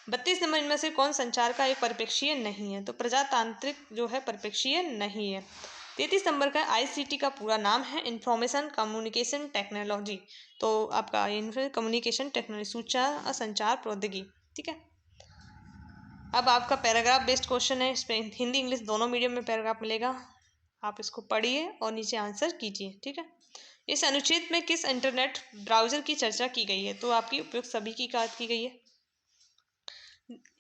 32 नंबर, इनमें से कौन संचार का एक परिप्रेक्ष्य नहीं है? तो प्रजातांत्रिक जो है परिप्रेक्ष्य नहीं है। 33 नंबर का आईसीटी का पूरा नाम है इंफॉर्मेशन कम्युनिकेशन टेक्नोलॉजी, तो आपका कम्युनिकेशन टेक्नोलॉजी, सूचना और संचार प्रौद्योगिकी। ठीक है। अब आपका पैराग्राफ बेस्ड क्वेश्चन है, इसमें हिंदी इंग्लिश दोनों मीडियम में पैराग्राफ मिलेगा, आप इसको पढ़िए और नीचे आंसर कीजिए। ठीक है। इस अनुच्छेद में किस इंटरनेट ब्राउजर की चर्चा की गई है? तो आपकी उपयुक्त सभी की बात की गई है।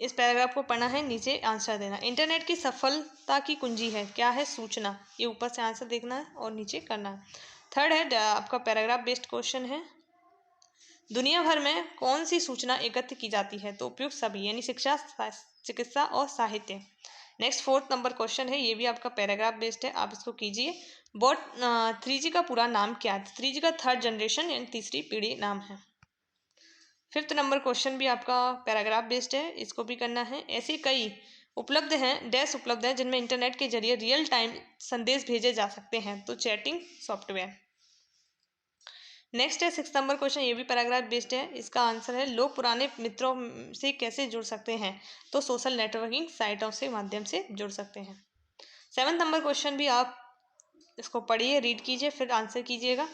इस पैराग्राफ को पढ़ना है, नीचे आंसर देना। इंटरनेट की सफलता की कुंजी है, क्या है? सूचना। ये ऊपर से आंसर देखना है और नीचे करना है। थर्ड है आपका पैराग्राफ बेस्ड क्वेश्चन है, दुनिया भर में कौन सी सूचना एकत्र की जाती है? तो उपयुक्त सभी, यानी शिक्षा, चिकित्सा और साहित्य। नेक्स्ट 4th नंबर क्वेश्चन है, ये भी आपका पैराग्राफ बेस्ड है, आप इसको कीजिए। बोट 3G का पूरा नाम क्या है? 3G का 3rd जनरेशन यानी तीसरी पीढ़ी नाम है। 5th नंबर क्वेश्चन भी आपका पैराग्राफ बेस्ड है, इसको भी करना है। ऐसे कई उपलब्ध हैं डैश उपलब्ध हैं जिनमें इंटरनेट के जरिए रियल टाइम संदेश भेजे जा सकते हैं, तो चैटिंग सॉफ्टवेयर। नेक्स्ट है 6th नंबर क्वेश्चन, ये भी पैराग्राफ बेस्ड है, इसका आंसर है लोग पुराने मित्रों से कैसे जुड़ सकते हैं? तो सोशल नेटवर्किंग साइटों से माध्यम से जुड़ सकते हैं। 7th नंबर क्वेश्चन भी आप इसको पढ़िए, रीड कीजिए, फिर आंसर कीजिएगा।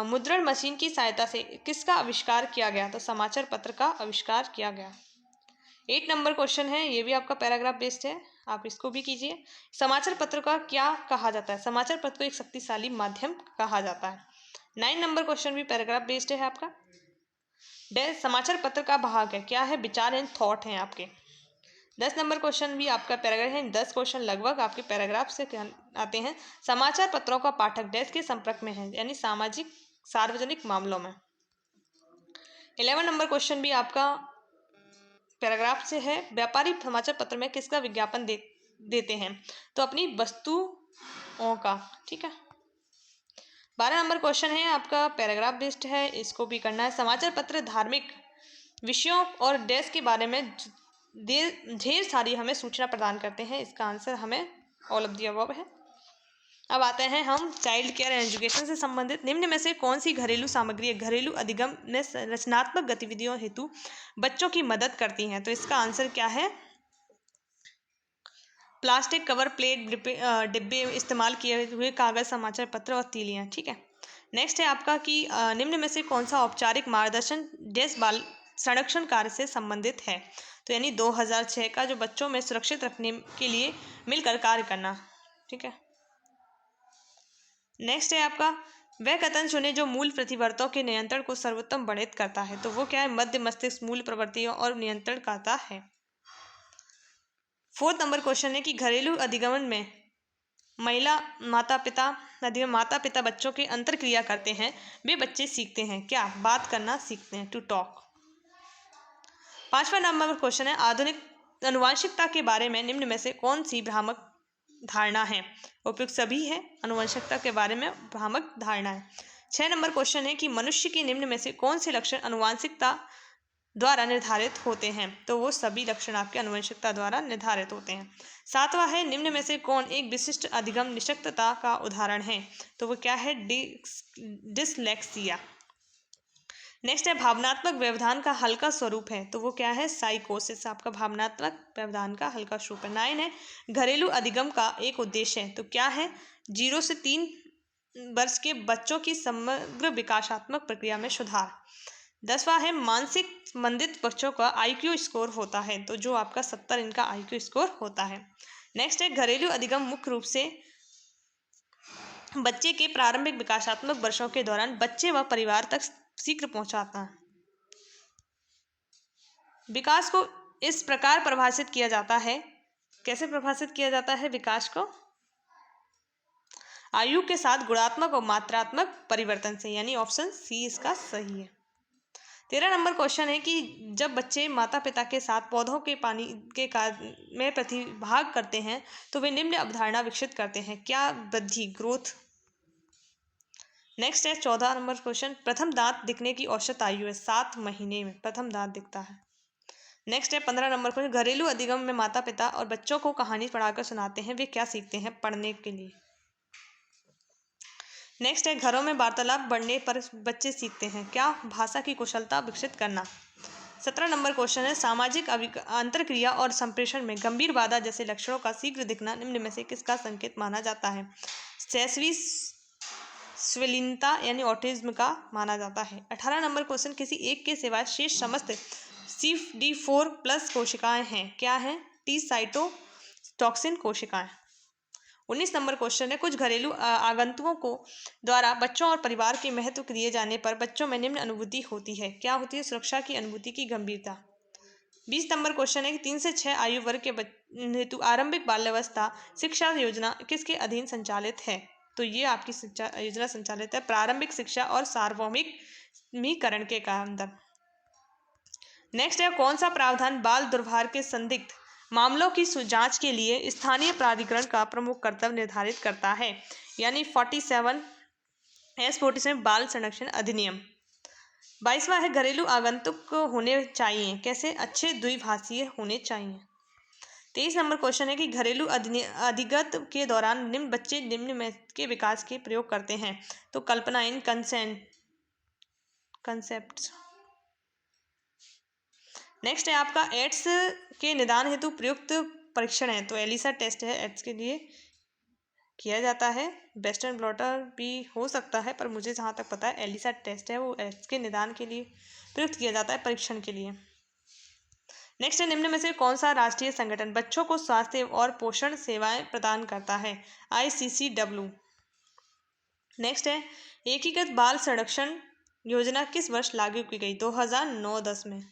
मुद्रण मशीन की सहायता से किसका आविष्कार किया गया? तो समाचार पत्र का आविष्कार किया गया। 8 नंबर क्वेश्चन है, ये भी आपका पैराग्राफ बेस्ड है, आप इसको भी कीजिए। समाचार पत्र का क्या कहा जाता है? समाचार पत्र को एक शक्तिशाली माध्यम कहा जाता है। 9 नंबर क्वेश्चन भी पैराग्राफ बेस्ड है आपका। समाचार पत्र का भाग है, क्या है? विचार एंड थॉट हैं आपके। 10 नंबर क्वेश्चन भी आपका पैराग्राफ है, 10 क्वेश्चन लगभग आपके पैराग्राफ से आते हैं। समाचार पत्रों का पाठक डैश के संपर्क में है, यानी सामाजिक सार्वजनिक मामलों में। 11 नंबर क्वेश्चन भी आपका पैराग्राफ से है, व्यापारी समाचार पत्र में किसका विज्ञापन देते हैं? तो अपनी वस्तुओं का। ठीक है। 12 नंबर क्वेश्चन है आपका पैराग्राफ बेस्ड है, इसको भी करना है। समाचार पत्र धार्मिक विषयों और डैश के बारे में ढेर सारी हमें सूचना प्रदान करते हैं, इसका आंसर हमें ऑल ऑफ द अबव है। अब आते हैं हम चाइल्ड केयर एंड एजुकेशन से संबंधित निम्न में से कौन सी घरेलू सामग्री घरेलू अधिगम में रचनात्मक गतिविधियों हेतु बच्चों की मदद करती हैं? तो इसका आंसर क्या है? प्लास्टिक कवर, प्लेट, डिब्बे, इस्तेमाल किए हुए कागज, समाचार पत्र और तीलियां। ठीक है। नेक्स्ट है आपका कि निम्न में से कौन सा औपचारिक मार्गदर्शन डैश बाल संरक्षण कार्य से संबंधित है। तो यानी 2006 का जो बच्चों में सुरक्षित रखने के लिए मिलकर कार्य करना। ठीक है। नेक्स्ट है आपका वह कथन चुने जो मूल प्रतिवर्तों के नियंत्रण को सर्वोत्तम वर्णित करता है। तो वो क्या है, मध्य मस्तिष्क मूल प्रवृत्तियों और नियंत्रण करता है। 4th नंबर क्वेश्चन है कि घरेलू अधिगमन में माता पिता बच्चों के अंतर क्रिया करते हैं। वे बच्चे सीखते हैं क्या, बात करना सीखते हैं, टू टॉक। 5वां नंबर क्वेश्चन है आधुनिक अनुवांशिकता के बारे में निम्न में से कौन सी भ्रामक धारणा है। उपयुक्त सभी है। अनुवंशिकता के बारे में भ्रामक धारणा है। 6 नंबर क्वेश्चन है कि मनुष्य के निम्न में से कौन से लक्षण अनुवांशिकता द्वारा निर्धारित होते हैं। तो वो सभी लक्षण आपके अनुवंशिकता द्वारा निर्धारित होते हैं। 7वां है निम्न में से कौन एक विशिष्ट अधिगम निषक्तता का उदाहरण है। तो वो क्या है, डिसलेक्सिया। नेक्स्ट है भावनात्मक व्यवधान का हल्का स्वरूप है। तो वो क्या है, साइकोसिस आपका भावनात्मक व्यवधान का हल्का स्वरूप है। 9 है घरेलू अधिगम का एक उद्देश्य है। तो क्या है, 0 से 3 वर्ष के बच्चों की समग्र विकासात्मक प्रक्रिया में सुधार। 10वां है मानसिक संबंधित बच्चों का IQ स्कोर होता है। तो जो आपका 70 इनका IQ स्कोर होता है। नेक्स्ट है घरेलू अधिगम मुख्य रूप से बच्चे के प्रारंभिक विकासात्मक वर्षों के दौरान बच्चे व परिवार तक शीघ्र पहुंचाता है। विकास को इस प्रकार परिभाषित किया जाता है। कैसे परिभाषित किया जाता है विकास को, आयु के साथ गुणात्मक और मात्रात्मक परिवर्तन से, यानी ऑप्शन सी इसका सही है। 13 नंबर क्वेश्चन है कि जब बच्चे माता पिता के साथ पौधों के पानी के कार्य में प्रतिभाग करते हैं तो वे निम्न अवधारणा विकसित करते हैं क्या, वृद्धि, ग्रोथ। नेक्स्ट है 14 नंबर क्वेश्चन प्रथम दांत दिखने की औसत आयु है 7 महीने में प्रथम दांत दिखता है। नेक्स्ट है 15 नंबर क्वेश्चन घरेलू अधिगम में माता पिता और बच्चों को कहानी पढ़ाकर सुनाते हैं, वे क्या सीखते हैं, पढ़ने के लिए। नेक्स्ट है घरों में वार्तालाप बढ़ने पर बच्चे सीखते हैं क्या, भाषा की कुशलता विकसित करना। 17 नंबर क्वेश्चन है सामाजिक अंतरक्रिया और संप्रेषण में गंभीर बाधा जैसे लक्षणों का शीघ्र दिखना निम्न में से किसका संकेत माना जाता है। शैशवी श्वेलिनता यानी ऑटिज्म का माना जाता है। 18 नंबर क्वेश्चन किसी एक के सिवाय शेष समस्त CD4+ कोशिकाएं हैं क्या है, टी साइटोटॉक्सिन कोशिकाएं। 19 नंबर क्वेश्चन है कुछ घरेलू आगंतुकों को द्वारा बच्चों और परिवार के महत्व दिए जाने पर बच्चों में निम्न अनुभूति होती है क्या होती है, सुरक्षा की अनुभूति की गंभीरता। 20 नंबर क्वेश्चन है कि 3 से 6 आयु वर्ग के हेतु आरंभिक बाल्यावस्था शिक्षा योजना किसके अधीन संचालित है। तो ये आपकी शिक्षा योजना संचालित है प्रारंभिक शिक्षा और सार्वभौमिकरण के अंदर। नेक्स्ट है कौन सा प्रावधान बाल दुर्व्यवहार के संदिग्ध मामलों की जांच के लिए स्थानीय प्राधिकरण का प्रमुख कर्तव्य निर्धारित करता है, यानी 47 बाल संरक्षण अधिनियम। 22वां है घरेलू आगंतुक होने चाहिए कैसे, अच्छे द्विभाषीय होने चाहिए। 23 नंबर क्वेश्चन है कि घरेलू अधिगत के दौरान निम्न बच्चे निम्न में के विकास के प्रयोग करते हैं। तो कल्पना इन कंसेप्ट। नेक्स्ट है आपका एड्स के निदान हेतु प्रयुक्त परीक्षण है। तो एलिसा टेस्ट है, एड्स के लिए किया जाता है। वेस्टर्न ब्लॉटर भी हो सकता है, पर मुझे जहाँ तक पता है एलिसा टेस्ट है वो एड्स के निदान के लिए प्रयुक्त किया जाता है, परीक्षण के लिए। नेक्स्ट है निम्न में से कौन सा राष्ट्रीय संगठन बच्चों को स्वास्थ्य और पोषण सेवाएं प्रदान करता है, ICCW। नेक्स्ट है एकीकृत बाल संरक्षण योजना किस वर्ष लागू की गई, 2009-10 में।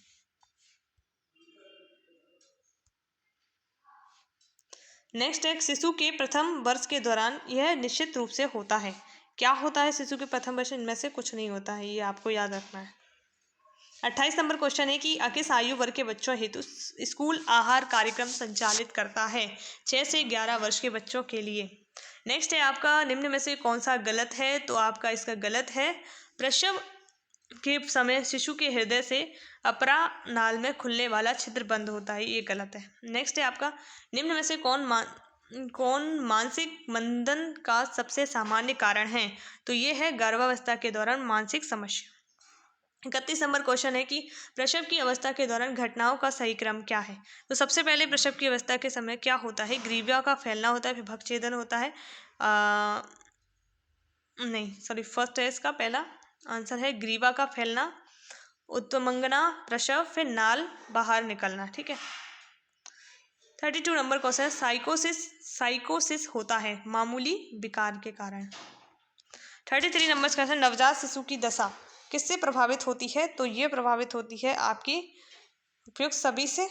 नेक्स्ट है शिशु के प्रथम वर्ष के दौरान यह निश्चित रूप से होता है क्या होता है, शिशु के प्रथम वर्ष इनमें से कुछ नहीं होता है, ये आपको याद रखना है। 28 नंबर क्वेश्चन है कि किस आयु वर्ग के बच्चों हेतु स्कूल आहार कार्यक्रम संचालित करता है, 6 से 11 वर्ष के बच्चों के लिए। नेक्स्ट है आपका निम्न में से कौन सा गलत है। तो आपका इसका गलत है प्रसव के समय शिशु के हृदय से अपरा नाल में खुलने वाला छिद्र बंद होता है, ये गलत है। नेक्स्ट है आपका निम्न में से कौन मानसिक मंदन का सबसे सामान्य कारण है। तो ये है गर्भावस्था के दौरान मानसिक समस्या। 31 नंबर क्वेश्चन है कि प्रसव की अवस्था के दौरान घटनाओं का सही क्रम क्या है। तो सबसे पहले प्रसव की अवस्था के समय क्या होता है, ग्रीवा का फैलना होता है, फिर भक्षेदन होता है, नहीं सॉरी फर्स्ट है इसका पहला आंसर है ग्रीवा का फैलना, उत्तमंगना, प्रसव, फिर नाल बाहर निकलना। ठीक है। 32 नंबर क्वेश्चन है साइकोसिस होता है मामूली विकार के कारण। 33 नंबर क्वेश्चन नवजात शिशु की दशा किससे प्रभावित होती है। तो ये प्रभावित होती है आपकी उपयुक्त सभी से,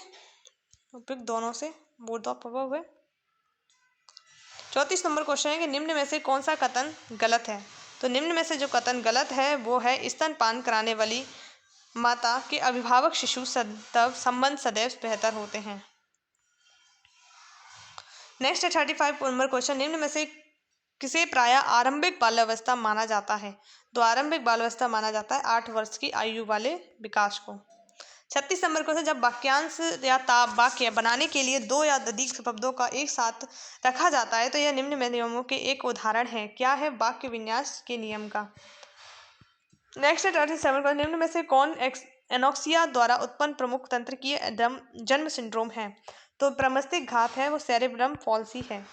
उपयुक्त दोनों से, बोध प्रभाव है। 34 नंबर क्वेश्चन है कि निम्न में से कौन सा कथन गलत है। तो निम्न में से जो कथन गलत है वो है स्तनपान कराने वाली माता के अभिभावक शिशु संबंध सदैव बेहतर होते हैं। नेक्स्ट है 35 नंबर क्वेश्चन निम्न में से किसे प्रायः आरंभिक बाल्यावस्था माना जाता है। तो आरंभिक बाल्यावस्था माना जाता है 8 वर्ष की आयु वाले विकास को। 36 नंबर क्वेश्चन जब वाक्यांश या वाक्य बनाने के लिए दो या अधिक शब्दों का एक साथ रखा जाता है तो यह निम्न में नियमों के एक उदाहरण है। क्या है, वाक्य विन्यास के नियम का। नेक्स्ट है 37 क्वेश्चन निम्न में से कौन एनोक्सिया द्वारा उत्पन्न प्रमुख तंत्रिकीय जन्म सिंड्रोम है। तो प्रमस्तिष्क घात है वो सेरेब्रम पॉल्सी है।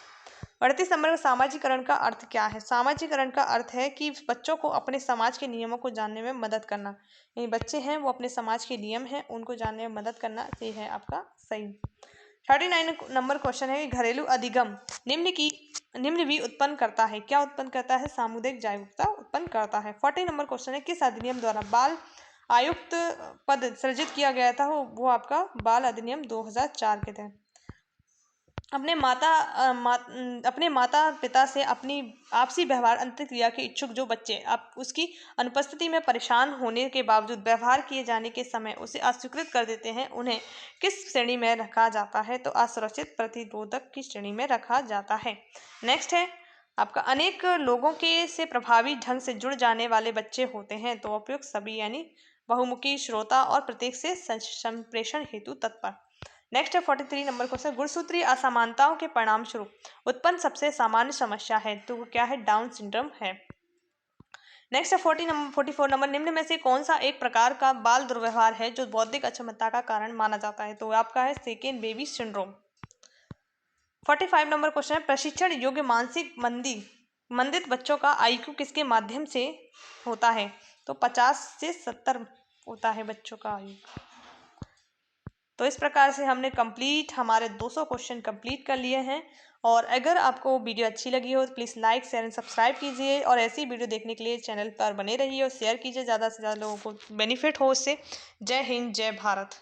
38 नंबर का सामाजिकरण का अर्थ क्या है। सामाजिकरण का अर्थ है कि बच्चों को अपने समाज के नियमों को जानने में मदद करना। यानी बच्चे हैं वो अपने समाज के नियम हैं उनको जानने में मदद करना, ये है आपका सही। 39 नंबर क्वेश्चन है कि घरेलू अधिगम निम्न भी उत्पन्न करता है। क्या उत्पन्न करता है, सामुदायिक जागरूकता उत्पन्न करता है। 40 नंबर क्वेश्चन है किस अधिनियम द्वारा बाल आयुक्त पद सृजित किया गया था। वो आपका बाल अधिनियम 2004 के तहत। अपने माता पिता से अपनी आपसी व्यवहार अंतर्क्रिया के इच्छुक जो बच्चे अब उसकी अनुपस्थिति में परेशान होने के बावजूद व्यवहार किए जाने के समय उसे अस्वीकृत कर देते हैं, उन्हें किस श्रेणी में रखा जाता है। तो असुरक्षित प्रतिरोधक की श्रेणी में रखा जाता है। नेक्स्ट है आपका अनेक लोगों के से प्रभावी ढंग से जुड़ जाने वाले बच्चे होते हैं। तो उपयुक्त सभी यानी बहुमुखी, श्रोता और प्रत्येक से संप्रेषण हेतु तत्पर। नेक्स्ट है 43 नंबर क्वेश्चन गुणसूत्रीय असमानताओं के परिणाम स्वरूप उत्पन्न सबसे सामान्य समस्या है। तो वो क्या है, डाउन सिंड्रोम है। नेक्स्ट है 44 नंबर निम्न में से कौन सा एक प्रकार का बाल दुर्व्यवहार है जो बौद्धिक अक्षमता का कारण माना जाता है। तो आपका है second baby syndrome. 45 number question है प्रशिक्षण योग्य मानसिक मंदित बच्चों का IQ किसके माध्यम से होता है। तो 50 से 70 होता है बच्चों का IQ। तो इस प्रकार से हमने हमारे 200 क्वेश्चन कंप्लीट कर लिए हैं। और अगर आपको वीडियो अच्छी लगी हो तो please like share and subscribe कीजिए और ऐसी वीडियो देखने के लिए चैनल पर बने रहिए और शेयर कीजिए, ज़्यादा से ज़्यादा लोगों को बेनिफिट हो उससे। जय हिंद, जय भारत।